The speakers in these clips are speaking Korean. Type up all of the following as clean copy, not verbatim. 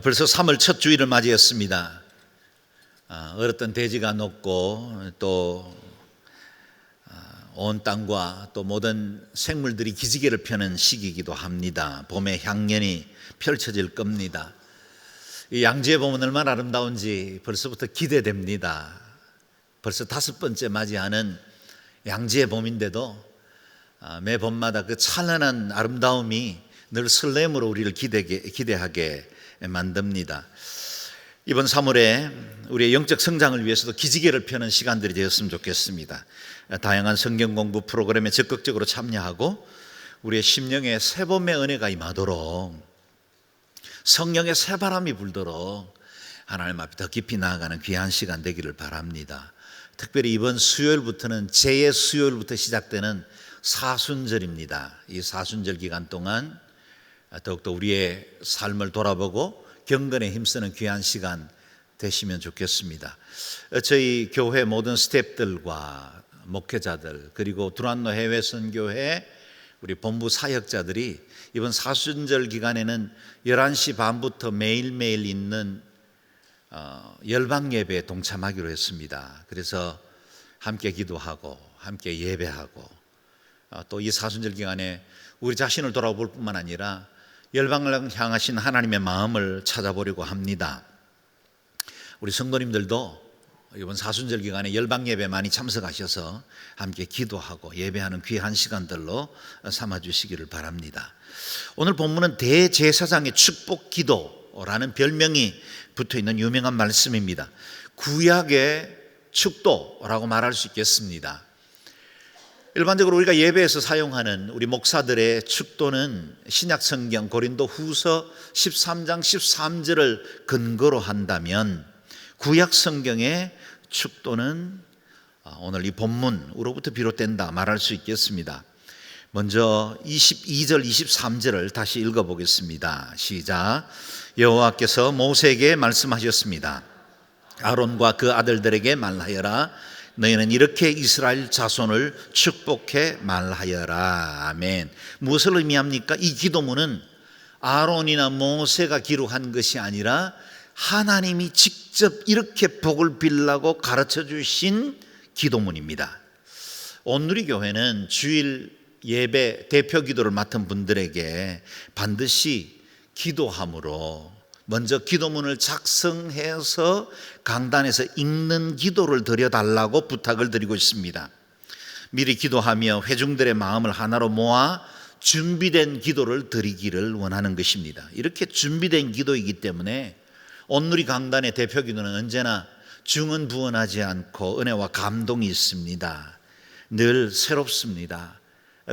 벌써 3월 첫 주일을 맞이했습니다. 얼었던 대지가 녹고 또 온 땅과 또 모든 생물들이 기지개를 펴는 시기이기도 합니다. 봄의 향연이 펼쳐질 겁니다. 이 양지의 봄은 얼마나 아름다운지 벌써부터 기대됩니다. 벌써 5번째 맞이하는 양지의 봄인데도 매 봄마다 그 찬란한 아름다움이 늘 설렘으로 우리를 기대하게 만듭니다. 이번 3월에 우리의 영적 성장을 위해서도 기지개를 펴는 시간들이 되었으면 좋겠습니다. 다양한 성경 공부 프로그램에 적극적으로 참여하고 우리의 심령에 새봄의 은혜가 임하도록, 성령의 새바람이 불도록 하나님 앞에 더 깊이 나아가는 귀한 시간 되기를 바랍니다. 특별히 이번 수요일부터는 제 수요일부터 시작되는 사순절입니다. 이 사순절 기간 동안 더욱더 우리의 삶을 돌아보고 경건에 힘쓰는 귀한 시간 되시면 좋겠습니다. 저희 교회 모든 스태프들과 목회자들, 그리고 두란노 해외 선교회 우리 본부 사역자들이 이번 사순절 기간에는 11시 반부터 매일매일 있는 열방 예배에 동참하기로 했습니다. 그래서 함께 기도하고 함께 예배하고 또 이 사순절 기간에 우리 자신을 돌아볼 뿐만 아니라 열방을 향하신 하나님의 마음을 찾아보려고 합니다. 우리 성도님들도 이번 사순절 기간에 열방 예배 많이 참석하셔서 함께 기도하고 예배하는 귀한 시간들로 삼아주시기를 바랍니다. 오늘 본문은 대제사장의 축복 기도라는 별명이 붙어있는 유명한 말씀입니다. 구약의 축도라고 말할 수 있겠습니다. 일반적으로 우리가 예배에서 사용하는 우리 목사들의 축도는 신약 성경 고린도 후서 13장 13절을 근거로 한다면 구약 성경의 축도는 오늘 이 본문으로부터 비롯된다 말할 수 있겠습니다. 먼저 22절 23절을 다시 읽어보겠습니다. 시작. 여호와께서 모세에게 말씀하셨습니다. 아론과 그 아들들에게 말하여라. 너희는 이렇게 이스라엘 자손을 축복해 말하여라. 아멘. 무엇을 의미합니까? 이 기도문은 아론이나 모세가 기록한 것이 아니라 하나님이 직접 이렇게 복을 빌라고 가르쳐 주신 기도문입니다. 온누리교회는 주일 예배 대표 기도를 맡은 분들에게 반드시 기도함으로 먼저 기도문을 작성해서 강단에서 읽는 기도를 드려달라고 부탁을 드리고 있습니다. 미리 기도하며 회중들의 마음을 하나로 모아 준비된 기도를 드리기를 원하는 것입니다. 이렇게 준비된 기도이기 때문에 온누리 강단의 대표 기도는 언제나 중언부언하지 않고 은혜와 감동이 있습니다. 늘 새롭습니다.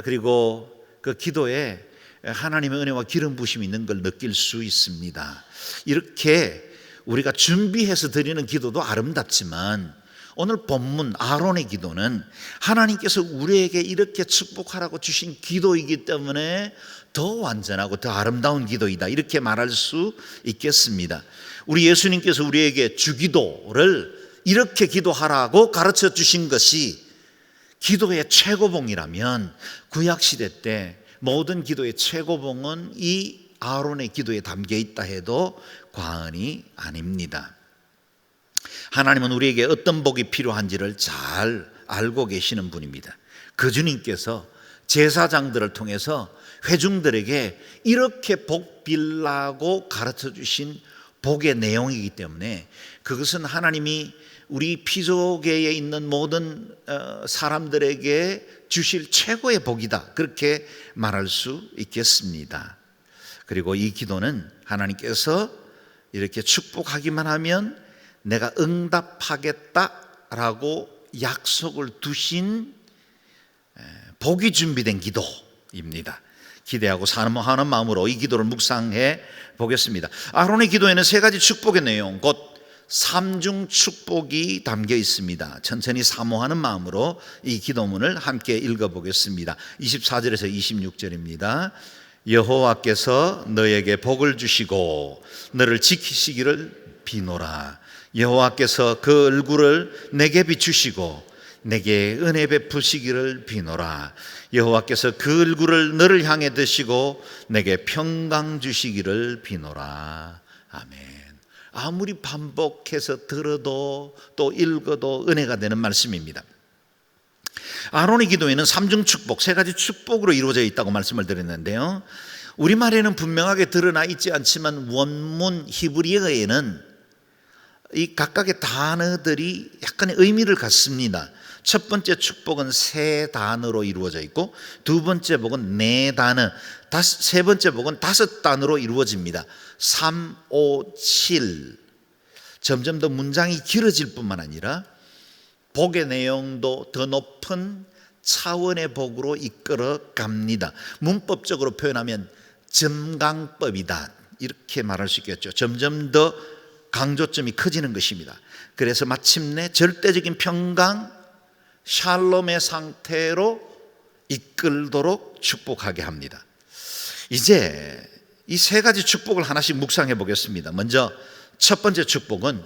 그리고 그 기도에 하나님의 은혜와 기름 부심이 있는 걸 느낄 수 있습니다. 이렇게 우리가 준비해서 드리는 기도도 아름답지만 오늘 본문 아론의 기도는 하나님께서 우리에게 이렇게 축복하라고 주신 기도이기 때문에 더 완전하고 더 아름다운 기도이다, 이렇게 말할 수 있겠습니다. 우리 예수님께서 우리에게 주기도를 이렇게 기도하라고 가르쳐 주신 것이 기도의 최고봉이라면 구약시대 때 모든 기도의 최고봉은 이 아론의 기도에 담겨 있다 해도 과언이 아닙니다. 하나님은 우리에게 어떤 복이 필요한지를 잘 알고 계시는 분입니다. 그 주님께서 제사장들을 통해서 회중들에게 이렇게 복 빌라고 가르쳐 주신 복의 내용이기 때문에 그것은 하나님이 우리 피조계에 있는 모든 사람들에게 주실 최고의 복이다, 그렇게 말할 수 있겠습니다. 그리고 이 기도는 하나님께서 이렇게 축복하기만 하면 내가 응답하겠다라고 약속을 두신 복이 준비된 기도입니다. 기대하고 사모하는 마음으로 이 기도를 묵상해 보겠습니다. 아론의 기도에는 3가지 축복의 내용, 곧 3중 축복이 담겨 있습니다. 천천히 사모하는 마음으로 이 기도문을 함께 읽어보겠습니다. 24절에서 26절입니다. 여호와께서 너에게 복을 주시고 너를 지키시기를 비노라. 여호와께서 그 얼굴을 내게 비추시고 내게 은혜 베푸시기를 비노라. 여호와께서 그 얼굴을 너를 향해 드시고 내게 평강 주시기를 비노라. 아멘. 아무리 반복해서 들어도 또 읽어도 은혜가 되는 말씀입니다. 아론의 기도에는 삼중 축복, 세 가지 축복으로 이루어져 있다고 말씀을 드렸는데요, 우리말에는 분명하게 드러나 있지 않지만 원문 히브리어에는 이 각각의 단어들이 약간의 의미를 갖습니다. 첫 번째 축복은 세 단어로 이루어져 있고, 두 번째 복은 네 단어, 세 번째 복은 다섯 단어로 이루어집니다. 3, 5, 7. 점점 더 문장이 길어질 뿐만 아니라 복의 내용도 더 높은 차원의 복으로 이끌어 갑니다. 문법적으로 표현하면 점강법이다, 이렇게 말할 수 있겠죠. 점점 더 강조점이 커지는 것입니다. 그래서 마침내 절대적인 평강, 샬롬의 상태로 이끌도록 축복하게 합니다. 이제 이 세 가지 축복을 하나씩 묵상해 보겠습니다. 먼저 첫 번째 축복은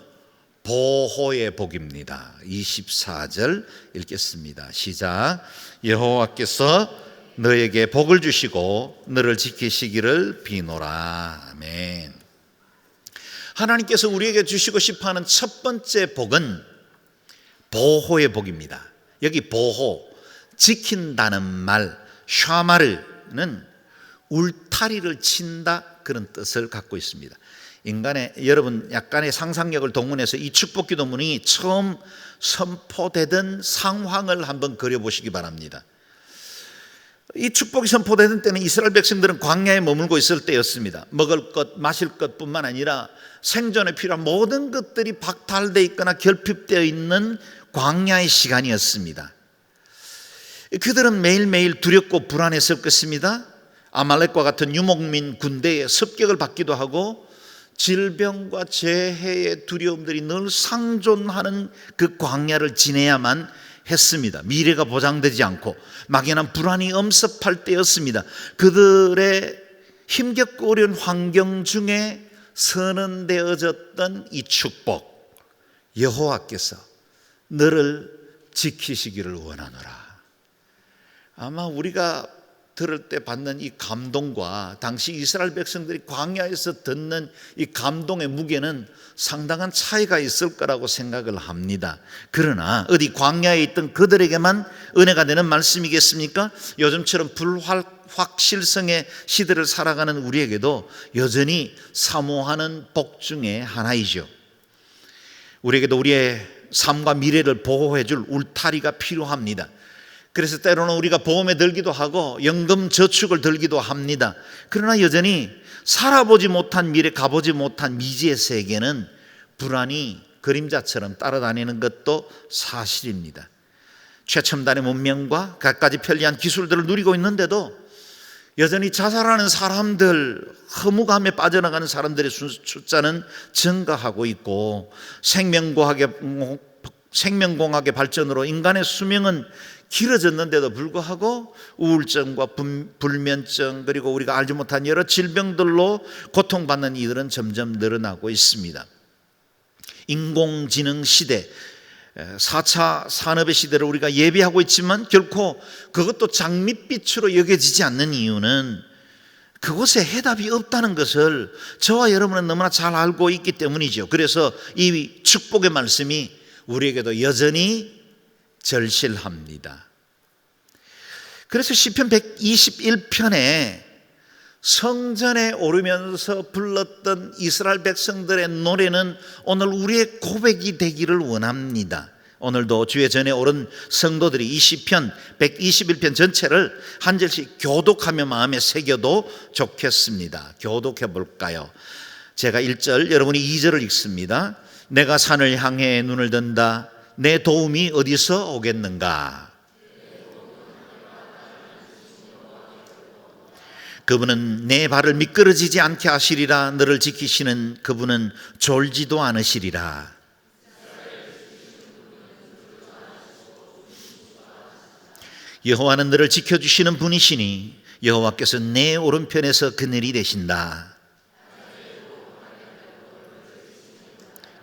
보호의 복입니다. 24절 읽겠습니다. 시작. 여호와께서 너에게 복을 주시고 너를 지키시기를 비노라. 아멘. 하나님께서 우리에게 주시고 싶어하는 첫 번째 복은 보호의 복입니다. 여기 보호, 지킨다는 말, 샤마르는 울타리를 친다, 그런 뜻을 갖고 있습니다. 인간의, 여러분 약간의 상상력을 동원해서 이 축복 기도문이 처음 선포되던 상황을 한번 그려보시기 바랍니다. 이 축복이 선포되던 때는 이스라엘 백성들은 광야에 머물고 있을 때였습니다. 먹을 것, 마실 것뿐만 아니라 생존에 필요한 모든 것들이 박탈되어 있거나 결핍되어 있는 광야의 시간이었습니다. 그들은 매일매일 두렵고 불안했을 것입니다. 아말렉과 같은 유목민 군대의 습격을 받기도 하고 질병과 재해의 두려움들이 늘 상존하는 그 광야를 지내야만 했습니다. 미래가 보장되지 않고 막연한 불안이 엄습할 때였습니다. 그들의 힘겹고 어려운 환경 중에 선언되어졌던 이 축복, 여호와께서 너를 지키시기를 원하노라. 아마 우리가 들을 때 받는 이 감동과 당시 이스라엘 백성들이 광야에서 듣는 이 감동의 무게는 상당한 차이가 있을 거라고 생각을 합니다. 그러나 어디 광야에 있던 그들에게만 은혜가 되는 말씀이겠습니까? 요즘처럼 불확실성의 시대를 살아가는 우리에게도 여전히 사모하는 복 중에 하나이죠. 우리에게도 우리의 삶과 미래를 보호해 줄 울타리가 필요합니다. 그래서 때로는 우리가 보험에 들기도 하고 연금 저축을 들기도 합니다. 그러나 여전히 살아보지 못한 미래, 가보지 못한 미지의 세계는 불안이 그림자처럼 따라다니는 것도 사실입니다. 최첨단의 문명과 갖가지 편리한 기술들을 누리고 있는데도 여전히 자살하는 사람들, 허무감에 빠져나가는 사람들의 숫자는 증가하고 있고, 생명공학의 발전으로 인간의 수명은 길어졌는데도 불구하고 우울증과 불면증, 그리고 우리가 알지 못한 여러 질병들로 고통받는 이들은 점점 늘어나고 있습니다. 인공지능 시대, 4차 산업의 시대를 우리가 예비하고 있지만 결코 그것도 장밋빛으로 여겨지지 않는 이유는 그곳에 해답이 없다는 것을 저와 여러분은 너무나 잘 알고 있기 때문이죠. 그래서 이 축복의 말씀이 우리에게도 여전히 절실합니다. 그래서 시편 121편에 성전에 오르면서 불렀던 이스라엘 백성들의 노래는 오늘 우리의 고백이 되기를 원합니다. 오늘도 주의 전에 오른 성도들이 이 시편 121편 전체를 한 절씩 교독하며 마음에 새겨도 좋겠습니다. 교독해 볼까요? 제가 1절, 여러분이 2절을 읽습니다. 내가 산을 향해 눈을 든다. 내 도움이 어디서 오겠는가? 그분은 내 발을 미끄러지지 않게 하시리라. 너를 지키시는 그분은 졸지도 않으시리라. 여호와는 너를 지켜주시는 분이시니 여호와께서 내 오른편에서 그늘이 되신다.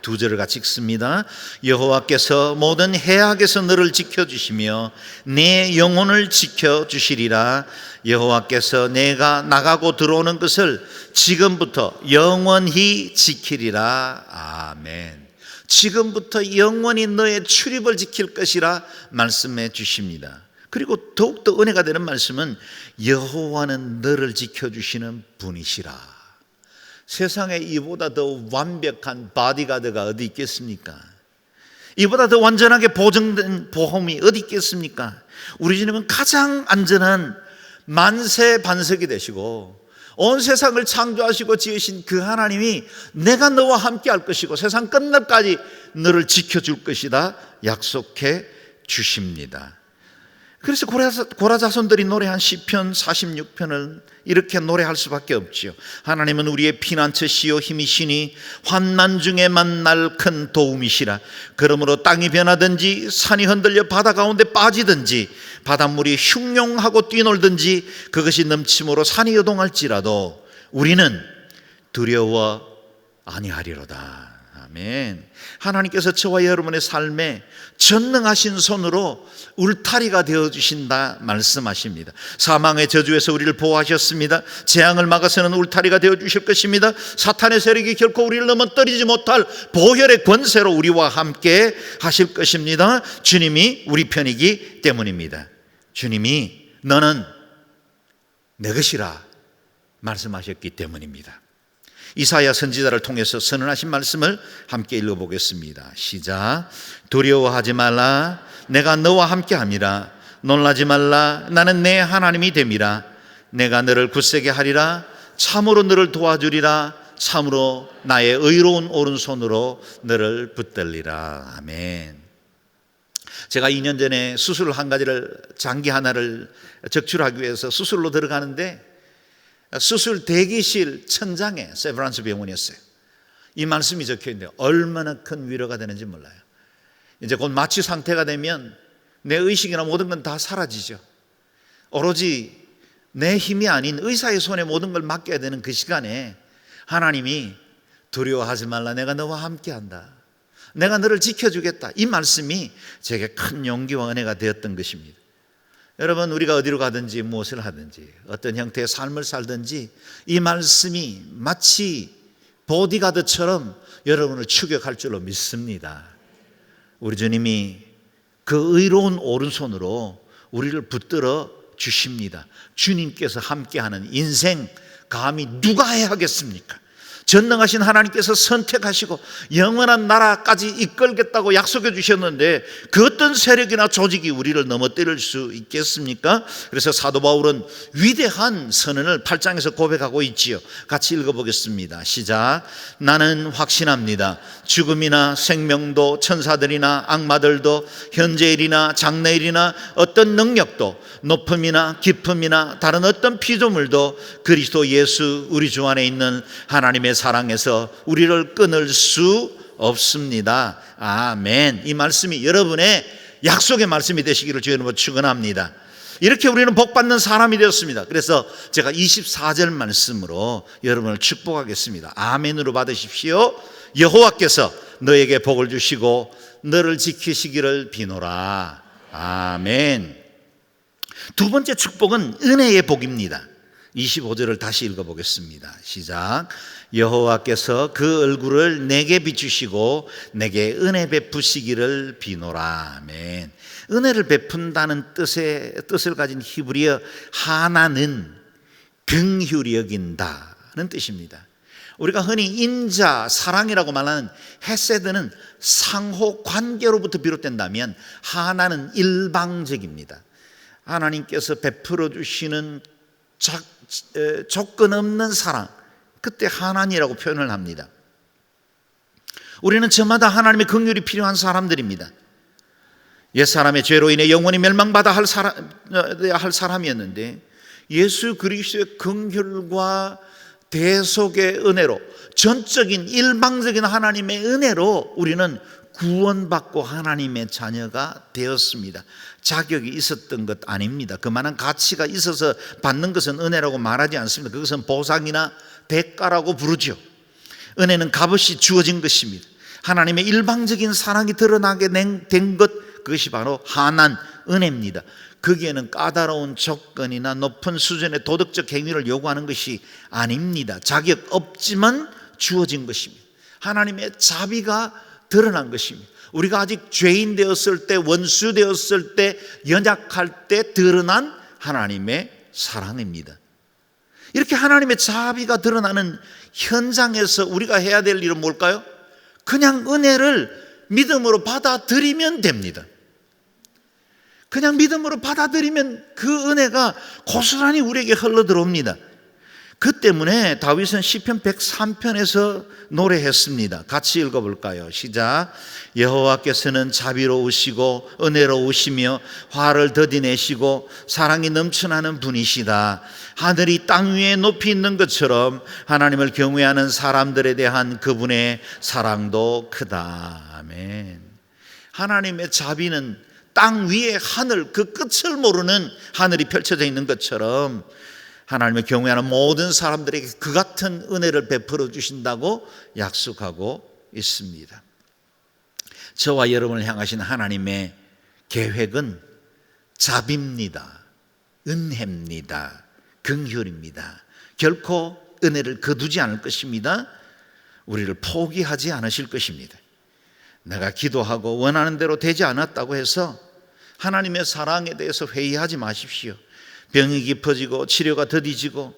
두 절을 같이 읽습니다. 여호와께서 모든 해악에서 너를 지켜주시며 내 영혼을 지켜주시리라. 여호와께서 내가 나가고 들어오는 것을 지금부터 영원히 지키리라. 아멘. 지금부터 영원히 너의 출입을 지킬 것이라 말씀해 주십니다. 그리고 더욱더 은혜가 되는 말씀은 여호와는 너를 지켜주시는 분이시라. 세상에 이보다 더 완벽한 바디가드가 어디 있겠습니까? 이보다 더 완전하게 보증된 보험이 어디 있겠습니까? 우리 주님은 가장 안전한 만세 반석이 되시고 온 세상을 창조하시고 지으신 그 하나님이 내가 너와 함께 할 것이고 세상 끝날까지 너를 지켜줄 것이다 약속해 주십니다. 그래서 고라 자손들이 노래한 시편 46편을 이렇게 노래할 수밖에 없지요. 하나님은 우리의 피난처시요 힘이시니 환난 중에 만날 큰 도움이시라. 그러므로 땅이 변하든지 산이 흔들려 바다 가운데 빠지든지 바닷물이 흉용하고 뛰놀든지 그것이 넘침으로 산이 요동할지라도 우리는 두려워 아니하리로다. 아멘. 하나님께서 저와 여러분의 삶에 전능하신 손으로 울타리가 되어주신다 말씀하십니다. 사망의 저주에서 우리를 보호하셨습니다. 재앙을 막아서는 울타리가 되어주실 것입니다. 사탄의 세력이 결코 우리를 넘어뜨리지 못할 보혈의 권세로 우리와 함께 하실 것입니다. 주님이 우리 편이기 때문입니다. 주님이 너는 내 것이라 말씀하셨기 때문입니다. 이사야 선지자를 통해서 선언하신 말씀을 함께 읽어보겠습니다. 시작. 두려워하지 말라. 내가 너와 함께함이라. 놀라지 말라. 나는 내 하나님이 됨이라. 내가 너를 굳세게 하리라. 참으로 너를 도와주리라. 참으로 나의 의로운 오른손으로 너를 붙들리라. 아멘. 제가 2년 전에 수술 한 가지를 장기 하나를 적출하기 위해서 수술로 들어가는데 수술 대기실 천장에 세브란스 병원이었어요. 이 말씀이 적혀 있는데 얼마나 큰 위로가 되는지 몰라요. 이제 곧 마취 상태가 되면 내 의식이나 모든 건 다 사라지죠. 오로지 내 힘이 아닌 의사의 손에 모든 걸 맡겨야 되는 그 시간에 하나님이 두려워하지 말라. 내가 너와 함께한다. 내가 너를 지켜주겠다. 이 말씀이 제게 큰 용기와 은혜가 되었던 것입니다. 여러분, 우리가 어디로 가든지 무엇을 하든지 어떤 형태의 삶을 살든지 이 말씀이 마치 보디가드처럼 여러분을 추격할 줄로 믿습니다. 우리 주님이 그 의로운 오른손으로 우리를 붙들어 주십니다. 주님께서 함께하는 인생 감히 누가 해야 하겠습니까? 전능하신 하나님께서 선택하시고 영원한 나라까지 이끌겠다고 약속해 주셨는데 그 어떤 세력이나 조직이 우리를 넘어뜨릴 수 있겠습니까? 그래서 사도 바울은 위대한 선언을 8장에서 고백하고 있지요. 같이 읽어보겠습니다. 시작. 나는 확신합니다. 죽음이나 생명도 천사들이나 악마들도 현재일이나 장래일이나 어떤 능력도 높음이나 깊음이나 다른 어떤 피조물도 그리스도 예수 우리 주 안에 있는 하나님의 사랑에서 우리를 끊을 수 없습니다. 아멘. 이 말씀이 여러분의 약속의 말씀이 되시기를 주님으로 축원합니다. 이렇게 우리는 복받는 사람이 되었습니다. 그래서 제가 24절 말씀으로 여러분을 축복하겠습니다. 아멘으로 받으십시오. 여호와께서 너에게 복을 주시고 너를 지키시기를 비노라. 아멘. 두 번째 축복은 은혜의 복입니다. 25절을 다시 읽어보겠습니다. 시작. 여호와께서 그 얼굴을 내게 비추시고 내게 은혜 베푸시기를 비노라. 아멘. 은혜를 베푼다는 뜻을 가진 히브리어 하나는 긍휼히 여긴다는 뜻입니다. 우리가 흔히 인자, 사랑이라고 말하는 헤세드는 상호 관계로부터 비롯된다면 하나는 일방적입니다. 하나님께서 베풀어 주시는 조건 없는 사랑, 그때 하나님이라고 표현을 합니다. 우리는 저마다 하나님의 긍휼이 필요한 사람들입니다. 옛사람의 죄로 인해 영원히 멸망받아 할 사람이었는데 예수 그리스도의 긍휼과 대속의 은혜로, 전적인 일방적인 하나님의 은혜로 우리는 구원받고 하나님의 자녀가 되었습니다. 자격이 있었던 것 아닙니다. 그만한 가치가 있어서 받는 것은 은혜라고 말하지 않습니다. 그것은 보상이나 대가라고 부르죠. 은혜는 값없이 주어진 것입니다. 하나님의 일방적인 사랑이 드러나게 된 것, 그것이 바로 한한 은혜입니다. 거기에는 까다로운 조건이나 높은 수준의 도덕적 행위를 요구하는 것이 아닙니다. 자격 없지만 주어진 것입니다. 하나님의 자비가 드러난 것입니다. 우리가 아직 죄인 되었을 때, 원수 되었을 때, 연약할 때 드러난 하나님의 사랑입니다. 이렇게 하나님의 자비가 드러나는 현장에서 우리가 해야 될 일은 뭘까요? 그냥 은혜를 믿음으로 받아들이면 됩니다. 그냥 믿음으로 받아들이면 그 은혜가 고스란히 우리에게 흘러들어옵니다. 그 때문에 다윗은 시편 103편에서 노래했습니다. 같이 읽어볼까요? 시작. 여호와께서는 자비로우시고 은혜로우시며 화를 더디내시고 사랑이 넘쳐나는 분이시다. 하늘이 땅 위에 높이 있는 것처럼 하나님을 경외하는 사람들에 대한 그분의 사랑도 크다. 아멘. 하나님의 자비는 땅 위에 하늘, 그 끝을 모르는 하늘이 펼쳐져 있는 것처럼 하나님을 경외하는 모든 사람들에게 그 같은 은혜를 베풀어 주신다고 약속하고 있습니다. 저와 여러분을 향하신 하나님의 계획은 자비입니다. 은혜입니다. 긍휼입니다. 결코 은혜를 거두지 않을 것입니다. 우리를 포기하지 않으실 것입니다. 내가 기도하고 원하는 대로 되지 않았다고 해서 하나님의 사랑에 대해서 회의하지 마십시오. 병이 깊어지고 치료가 더디지고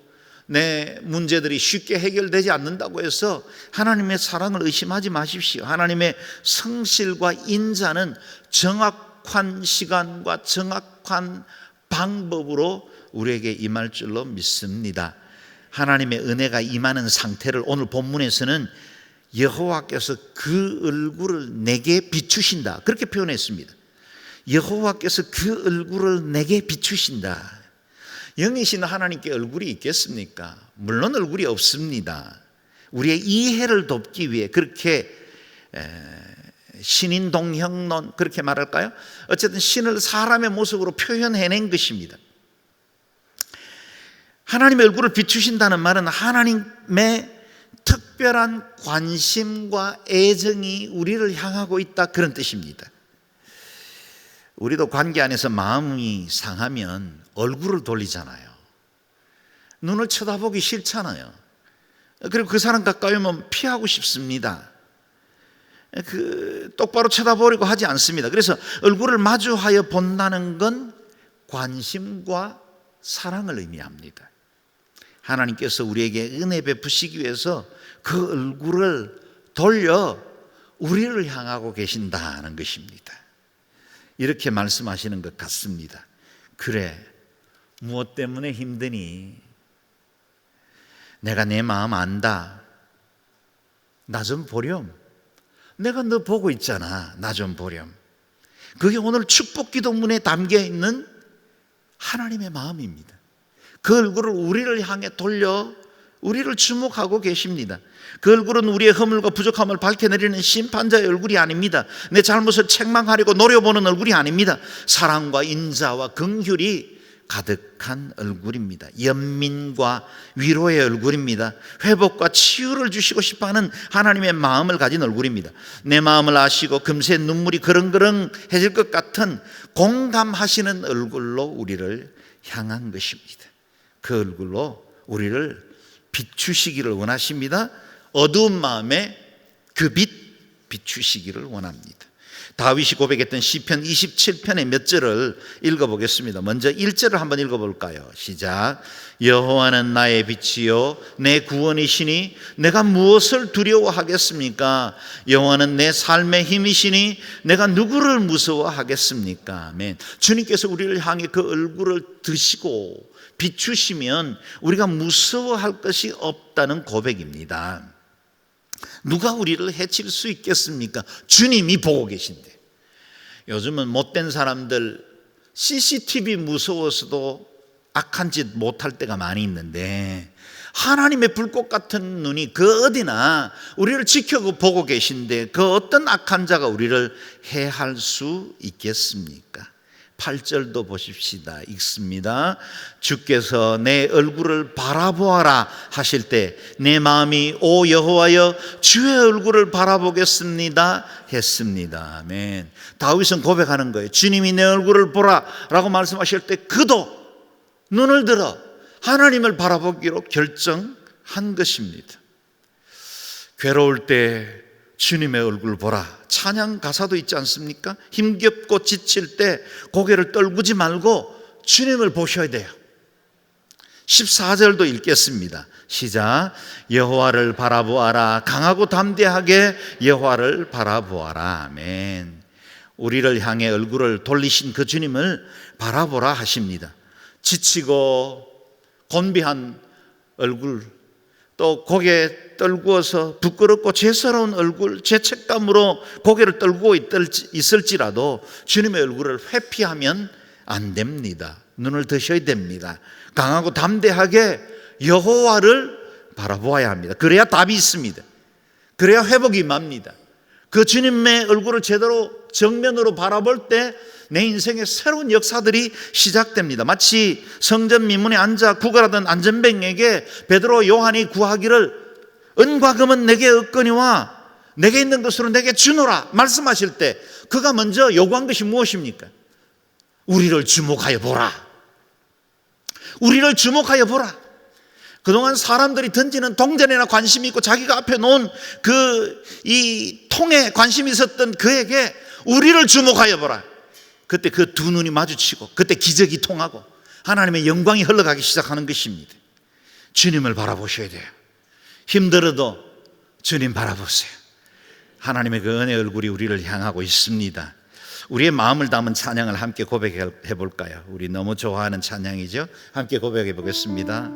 내 문제들이 쉽게 해결되지 않는다고 해서 하나님의 사랑을 의심하지 마십시오. 하나님의 성실과 인자는 정확한 시간과 정확한 방법으로 우리에게 임할 줄로 믿습니다. 하나님의 은혜가 임하는 상태를 오늘 본문에서는 여호와께서 그 얼굴을 내게 비추신다, 그렇게 표현했습니다. 여호와께서 그 얼굴을 내게 비추신다. 영이신 하나님께 얼굴이 있겠습니까? 물론 얼굴이 없습니다. 우리의 이해를 돕기 위해 그렇게 신인동형론, 그렇게 말할까요? 어쨌든 신을 사람의 모습으로 표현해낸 것입니다. 하나님의 얼굴을 비추신다는 말은 하나님의 특별한 관심과 애정이 우리를 향하고 있다, 그런 뜻입니다. 우리도 관계 안에서 마음이 상하면 얼굴을 돌리잖아요. 눈을 쳐다보기 싫잖아요. 그리고 그 사람 가까이 오면 피하고 싶습니다. 똑바로 쳐다보려고 하지 않습니다. 그래서 얼굴을 마주하여 본다는 건 관심과 사랑을 의미합니다. 하나님께서 우리에게 은혜 베푸시기 위해서 그 얼굴을 돌려 우리를 향하고 계신다는 것입니다. 이렇게 말씀하시는 것 같습니다. 그래, 무엇 때문에 힘드니? 내가 내 마음 안다. 나 좀 보렴. 내가 너 보고 있잖아. 나 좀 보렴. 그게 오늘 축복 기도문에 담겨 있는 하나님의 마음입니다. 그 얼굴을 우리를 향해 돌려 우리를 주목하고 계십니다. 그 얼굴은 우리의 허물과 부족함을 밝혀내리는 심판자의 얼굴이 아닙니다. 내 잘못을 책망하려고 노려보는 얼굴이 아닙니다. 사랑과 인자와 긍휼이 가득한 얼굴입니다. 연민과 위로의 얼굴입니다. 회복과 치유를 주시고 싶어하는 하나님의 마음을 가진 얼굴입니다. 내 마음을 아시고 금세 눈물이 그렁그렁해질 것 같은 공감하시는 얼굴로 우리를 향한 것입니다. 그 얼굴로 우리를 비추시기를 원하십니다. 어두운 마음에 그 빛 비추시기를 원합니다. 다윗이 고백했던 시편 27편의 몇 절을 읽어보겠습니다. 먼저 1절을 한번 읽어볼까요? 시작. 여호와는 나의 빛이요 내 구원이시니 내가 무엇을 두려워하겠습니까? 여호와는 내 삶의 힘이시니 내가 누구를 무서워하겠습니까? 아멘. 주님께서 우리를 향해 그 얼굴을 드시고 비추시면 우리가 무서워할 것이 없다는 고백입니다. 누가 우리를 해칠 수 있겠습니까? 주님이 보고 계신데. 요즘은 못된 사람들 CCTV 무서워서도 악한 짓 못할 때가 많이 있는데 하나님의 불꽃 같은 눈이 그 어디나 우리를 지켜보고 계신데 그 어떤 악한 자가 우리를 해할 수 있겠습니까? 8절도 보십시다. 읽습니다. 주께서 내 얼굴을 바라보아라 하실 때 내 마음이 오 여호와여 주의 얼굴을 바라보겠습니다 했습니다. 아멘. 다윗은 고백하는 거예요. 주님이 내 얼굴을 보라 라고 말씀하실 때 그도 눈을 들어 하나님을 바라보기로 결정한 것입니다. 괴로울 때 주님의 얼굴 보라, 찬양 가사도 있지 않습니까? 힘겹고 지칠 때 고개를 떨구지 말고 주님을 보셔야 돼요. 14절도 읽겠습니다. 시작. 여호와를 바라보아라. 강하고 담대하게 여호와를 바라보아라. 아멘. 우리를 향해 얼굴을 돌리신 그 주님을 바라보라 하십니다. 지치고 곤비한 얼굴, 또 고개 떨구어서 부끄럽고 죄스러운 얼굴, 죄책감으로 고개를 떨구고 있을지라도 주님의 얼굴을 회피하면 안 됩니다. 눈을 드셔야 됩니다. 강하고 담대하게 여호와를 바라보아야 합니다. 그래야 답이 있습니다. 그래야 회복이 임합니다. 그 주님의 얼굴을 제대로 정면으로 바라볼 때 내 인생의 새로운 역사들이 시작됩니다. 마치 성전 미문에 앉아 구걸하던 안전뱅에게 베드로 요한이 구하기를 은과 금은 내게 없거니와 내게 있는 것으로 내게 주노라 말씀하실 때 그가 먼저 요구한 것이 무엇입니까? 우리를 주목하여 보라. 우리를 주목하여 보라. 그동안 사람들이 던지는 동전에나 관심이 있고 자기가 앞에 놓은 이 통에 관심이 있었던 그에게 우리를 주목하여 보라. 그때 그 두 눈이 마주치고 그때 기적이 통하고 하나님의 영광이 흘러가기 시작하는 것입니다. 주님을 바라보셔야 돼요. 힘들어도 주님 바라보세요. 하나님의 그 은혜의 얼굴이 우리를 향하고 있습니다. 우리의 마음을 담은 찬양을 함께 고백해 볼까요? 우리 너무 좋아하는 찬양이죠. 함께 고백해 보겠습니다.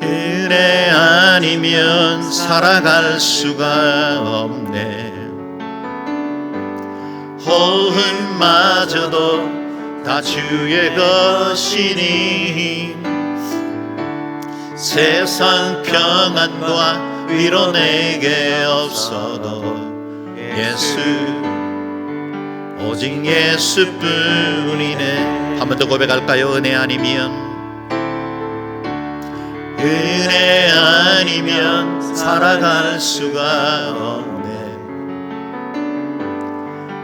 은혜 아니면 살아갈 수가 없네. 호흡마저도 다 주의 것이니 세상 평안과 위로 내게 없어도 예수 오직 예수뿐이네. 한 번 더 고백할까요? 은혜 아니면 은혜 아니면 살아갈 수가 없네.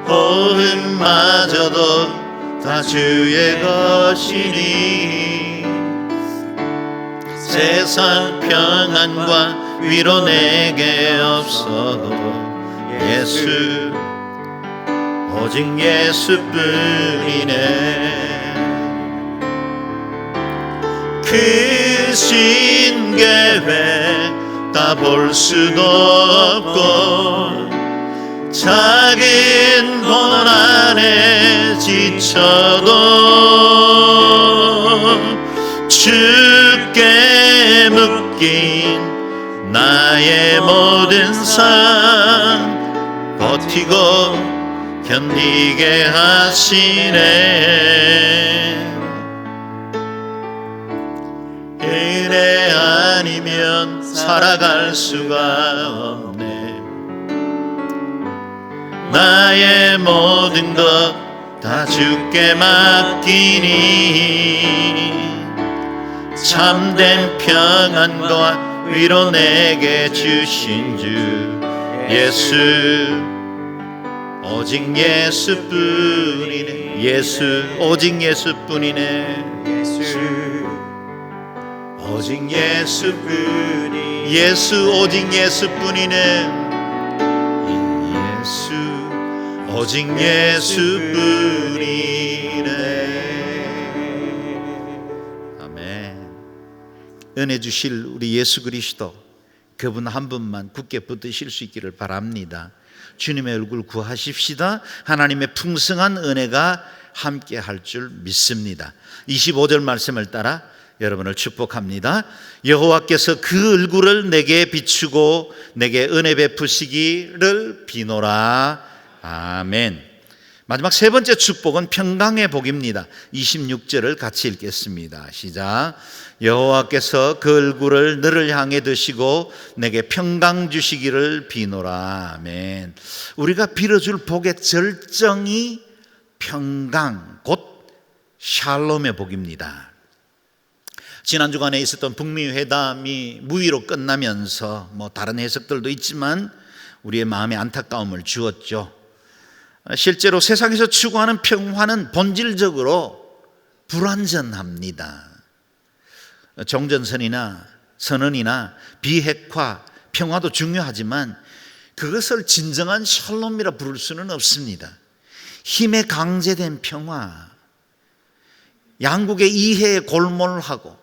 호흡마저도 다 주의 것이니 세상 평안과 위로 내게 없어도 예수 오직 예수뿐이네. 크신 계획 다 볼 수도 없고 작은 고난에 지쳐도 주께 묶인 나의 모든 삶 버티고 견디게 하시네. 은혜 아니면 살아갈 수가 없네. 나의 모든 것 다 주께 맡기니 참된 평안과 위로 내게 주신 주 예수 오직 예수뿐이네. 예수 오직 예수뿐이네. 예수 오직 예수뿐이 예수 오직 예수뿐이네. 예수 오직 예수뿐이네. 아멘. 은혜 주실 우리 예수 그리스도 그분 한 분만 굳게 붙드실 수 있기를 바랍니다. 주님의 얼굴 구하십시다. 하나님의 풍성한 은혜가 함께 할 줄 믿습니다. 25절 말씀을 따라 여러분을 축복합니다. 여호와께서 그 얼굴을 내게 비추고 내게 은혜 베푸시기를 비노라. 아멘. 마지막 세 번째 축복은 평강의 복입니다. 26절을 같이 읽겠습니다. 시작. 여호와께서 그 얼굴을 너를 향해 드시고 내게 평강 주시기를 비노라. 아멘. 우리가 빌어줄 복의 절정이 평강, 곧 샬롬의 복입니다. 지난 주간에 있었던 북미 회담이 무위로 끝나면서 다른 해석들도 있지만 우리의 마음에 안타까움을 주었죠. 실제로 세상에서 추구하는 평화는 본질적으로 불완전합니다. 종전선이나 선언이나 비핵화, 평화도 중요하지만 그것을 진정한 샬롬이라 부를 수는 없습니다. 힘에 강제된 평화, 양국의 이해에 골몰하고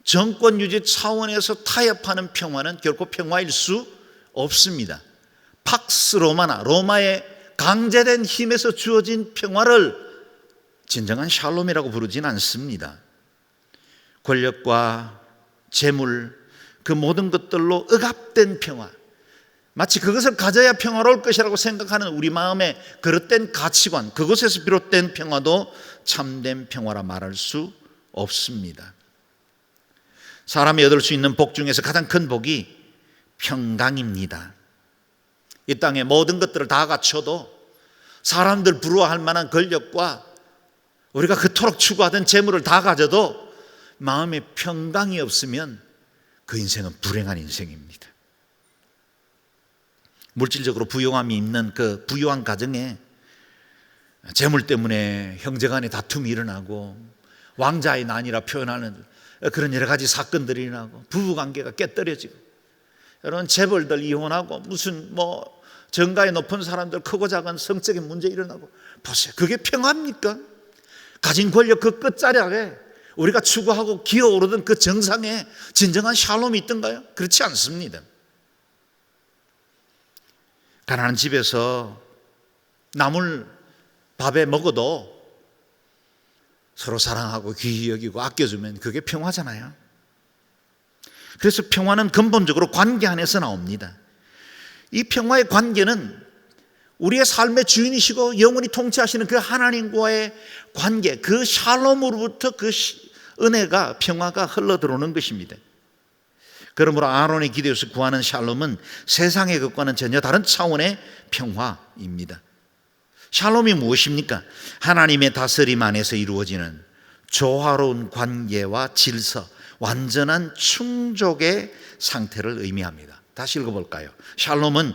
정권 유지 차원에서 타협하는 평화는 결코 평화일 수 없습니다. 팍스 로마나 로마의 강제된 힘에서 주어진 평화를 진정한 샬롬이라고 부르진 않습니다. 권력과 재물, 그 모든 것들로 억압된 평화, 마치 그것을 가져야 평화로울 것이라고 생각하는 우리 마음의 그릇된 가치관, 그것에서 비롯된 평화도 참된 평화라 말할 수 없습니다. 사람이 얻을 수 있는 복 중에서 가장 큰 복이 평강입니다. 이 땅의 모든 것들을 다 갖춰도 사람들 부러워할 만한 권력과 우리가 그토록 추구하던 재물을 다 가져도 마음에 평강이 없으면 그 인생은 불행한 인생입니다. 물질적으로 부유함이 있는 그 부유한 가정에 재물 때문에 형제간의 다툼이 일어나고 왕자의 난이라 표현하는 그런 여러 가지 사건들이 일어나고 부부관계가 깨떨어지고, 여러분 재벌들 이혼하고 무슨 정가의 높은 사람들 크고 작은 성적인 문제 일어나고, 보세요. 그게 평화입니까? 가진 권력 그 끝자락에 우리가 추구하고 기어오르던 그 정상에 진정한 샬롬이 있던가요? 그렇지 않습니다. 가난한 집에서 남을 밥에 먹어도 서로 사랑하고 귀히 여기고 아껴주면 그게 평화잖아요. 그래서 평화는 근본적으로 관계 안에서 나옵니다. 이 평화의 관계는 우리의 삶의 주인이시고 영원히 통치하시는 그 하나님과의 관계, 그 샬롬으로부터 그 은혜가, 평화가 흘러들어오는 것입니다. 그러므로 아론의 기도에서 구하는 샬롬은 세상의 것과는 전혀 다른 차원의 평화입니다. 샬롬이 무엇입니까? 하나님의 다스림 안에서 이루어지는 조화로운 관계와 질서, 완전한 충족의 상태를 의미합니다. 다시 읽어볼까요? 샬롬은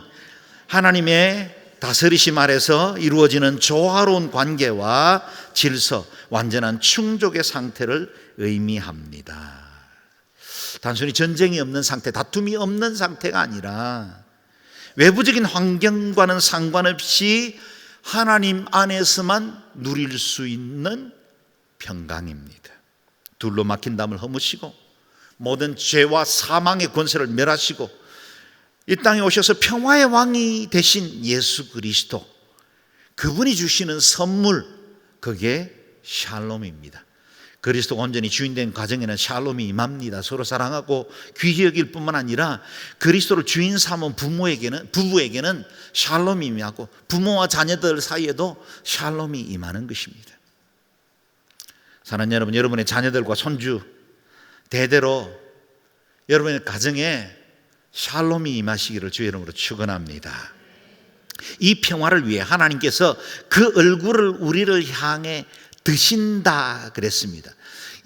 하나님의 다스리심 아래서 이루어지는 조화로운 관계와 질서, 완전한 충족의 상태를 의미합니다. 단순히 전쟁이 없는 상태, 다툼이 없는 상태가 아니라 외부적인 환경과는 상관없이 하나님 안에서만 누릴 수 있는 평강입니다. 둘로 막힌 담을 허무시고 모든 죄와 사망의 권세를 멸하시고 이 땅에 오셔서 평화의 왕이 되신 예수 그리스도, 그분이 주시는 선물, 그게 샬롬입니다. 그리스도가 온전히 주인된 가정에는 샬롬이 임합니다. 서로 사랑하고 귀히 여길 뿐만 아니라 그리스도를 주인 삼은 부부에게는 샬롬이 임하고 부모와 자녀들 사이에도 샬롬이 임하는 것입니다. 사랑하는 여러분, 여러분의 자녀들과 손주 대대로 여러분의 가정에 샬롬이 임하시기를 주의 이름으로 축원합니다. 이 평화를 위해 하나님께서 그 얼굴을 우리를 향해 드신다 그랬습니다.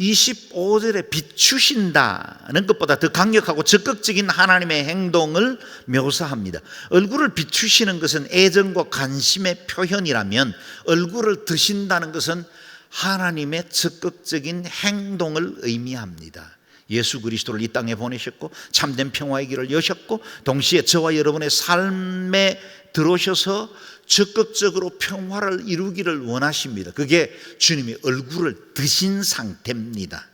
25절에 비추신다는 것보다 더 강력하고 적극적인 하나님의 행동을 묘사합니다. 얼굴을 비추시는 것은 애정과 관심의 표현이라면 얼굴을 드신다는 것은 하나님의 적극적인 행동을 의미합니다. 예수 그리스도를 이 땅에 보내셨고 참된 평화의 길을 여셨고 동시에 저와 여러분의 삶에 들어오셔서 적극적으로 평화를 이루기를 원하십니다. 그게 주님이 얼굴을 드신 상태입니다.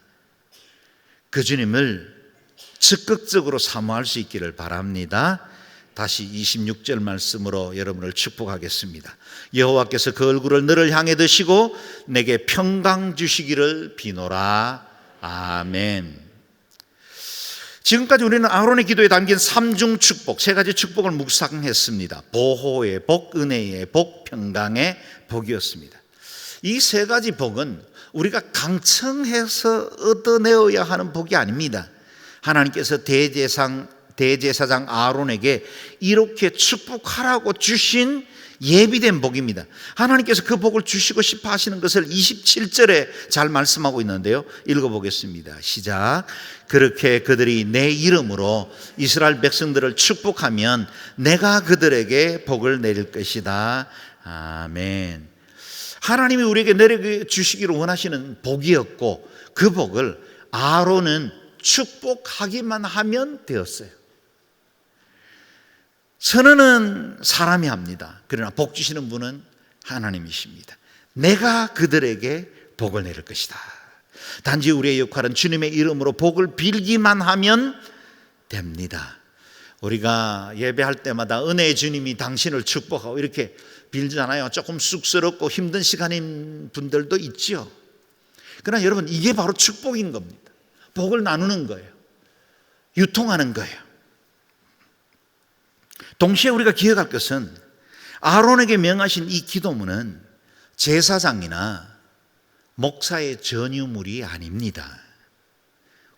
그 주님을 적극적으로 사모할 수 있기를 바랍니다. 다시 26절 말씀으로 여러분을 축복하겠습니다. 여호와께서 그 얼굴을 너를 향해 드시고 내게 평강 주시기를 비노라. 아멘. 지금까지 우리는 아론의 기도에 담긴 삼중 축복, 세 가지 축복을 묵상했습니다. 보호의 복, 은혜의 복, 평강의 복이었습니다. 이 세 가지 복은 우리가 강청해서 얻어내어야 하는 복이 아닙니다. 하나님께서 대제사장 아론에게 이렇게 축복하라고 주신 예비된 복입니다. 하나님께서 그 복을 주시고 싶어 하시는 것을 27절에 잘 말씀하고 있는데요, 읽어보겠습니다. 시작. 그렇게 그들이 내 이름으로 이스라엘 백성들을 축복하면 내가 그들에게 복을 내릴 것이다. 아멘. 하나님이 우리에게 내려주시기를 원하시는 복이었고, 그 복을 아론은 축복하기만 하면 되었어요. 선언은 사람이 합니다. 그러나 복 주시는 분은 하나님이십니다. 내가 그들에게 복을 내릴 것이다. 단지 우리의 역할은 주님의 이름으로 복을 빌기만 하면 됩니다. 우리가 예배할 때마다 은혜의 주님이 당신을 축복하고 이렇게 빌잖아요. 조금 쑥스럽고 힘든 시간인 분들도 있죠. 그러나 여러분, 이게 바로 축복인 겁니다. 복을 나누는 거예요. 유통하는 거예요. 동시에 우리가 기억할 것은 아론에게 명하신 이 기도문은 제사장이나 목사의 전유물이 아닙니다.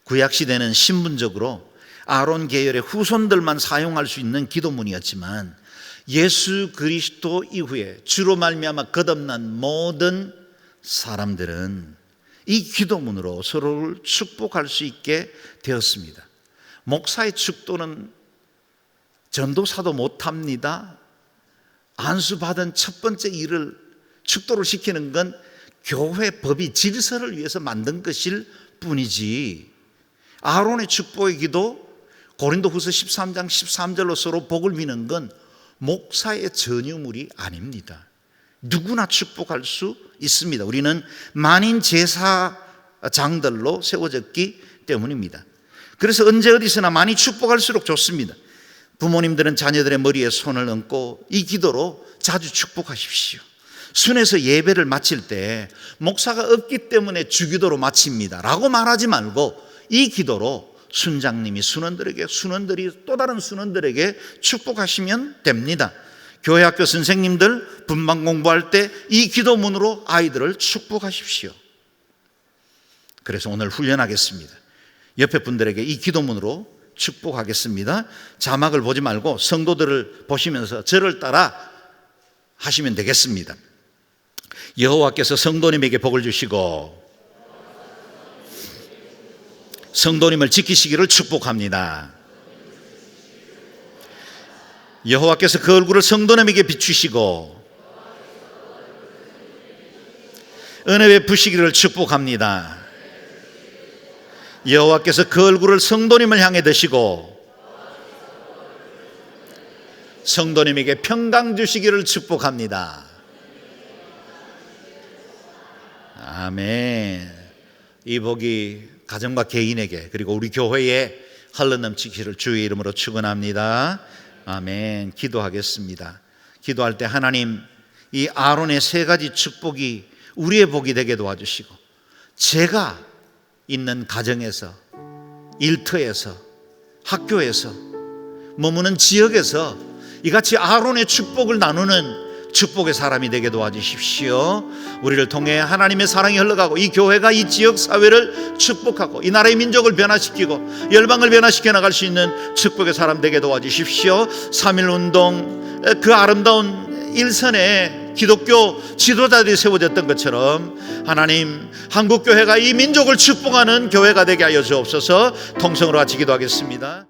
구약시대는 신분적으로 아론 계열의 후손들만 사용할 수 있는 기도문이었지만 예수 그리스도 이후에 주로 말미암아 거듭난 모든 사람들은 이 기도문으로 서로를 축복할 수 있게 되었습니다. 목사의 축도는 전도사도 못합니다. 안수받은 첫 번째 일을 축도를 시키는 건 교회 법이 질서를 위해서 만든 것일 뿐이지, 아론의 축복의 기도 고린도후서 13장 13절로 서로 복을 비는 건 목사의 전유물이 아닙니다. 누구나 축복할 수 있습니다. 우리는 만인 제사장들로 세워졌기 때문입니다. 그래서 언제 어디서나 많이 축복할수록 좋습니다. 부모님들은 자녀들의 머리에 손을 얹고 이 기도로 자주 축복하십시오. 순에서 예배를 마칠 때 목사가 없기 때문에 주기도로 마칩니다 라고 말하지 말고 이 기도로 순장님이 순원들이 또 다른 순원들에게 축복하시면 됩니다. 교회 학교 선생님들 분방 공부할 때 이 기도문으로 아이들을 축복하십시오. 그래서 오늘 훈련하겠습니다. 옆에 분들에게 이 기도문으로 축복하겠습니다. 자막을 보지 말고 성도들을 보시면서 저를 따라 하시면 되겠습니다. 여호와께서 성도님에게 복을 주시고 성도님을 지키시기를 축복합니다. 여호와께서 그 얼굴을 성도님에게 비추시고 은혜 베푸시기를 축복합니다. 여호와께서 그 얼굴을 성도님을 향해 드시고 성도님에게 평강 주시기를 축복합니다. 아멘. 이 복이 가정과 개인에게 그리고 우리 교회에 흘러넘치기를 주의 이름으로 축원합니다. 아멘. 기도하겠습니다. 기도할 때 하나님, 이 아론의 세 가지 축복이 우리의 복이 되게 도와주시고, 제가 있는 가정에서, 일터에서, 학교에서, 머무는 지역에서 이같이 아론의 축복을 나누는 축복의 사람이 되게 도와주십시오. 우리를 통해 하나님의 사랑이 흘러가고 이 교회가 이 지역 사회를 축복하고 이 나라의 민족을 변화시키고 열방을 변화시켜 나갈 수 있는 축복의 사람 되게 도와주십시오. 3.1운동 그 아름다운 일선에 기독교 지도자들이 세워졌던 것처럼 하나님, 한국교회가 이 민족을 축복하는 교회가 되게 하여 주옵소서. 통성으로 같이 기도하겠습니다.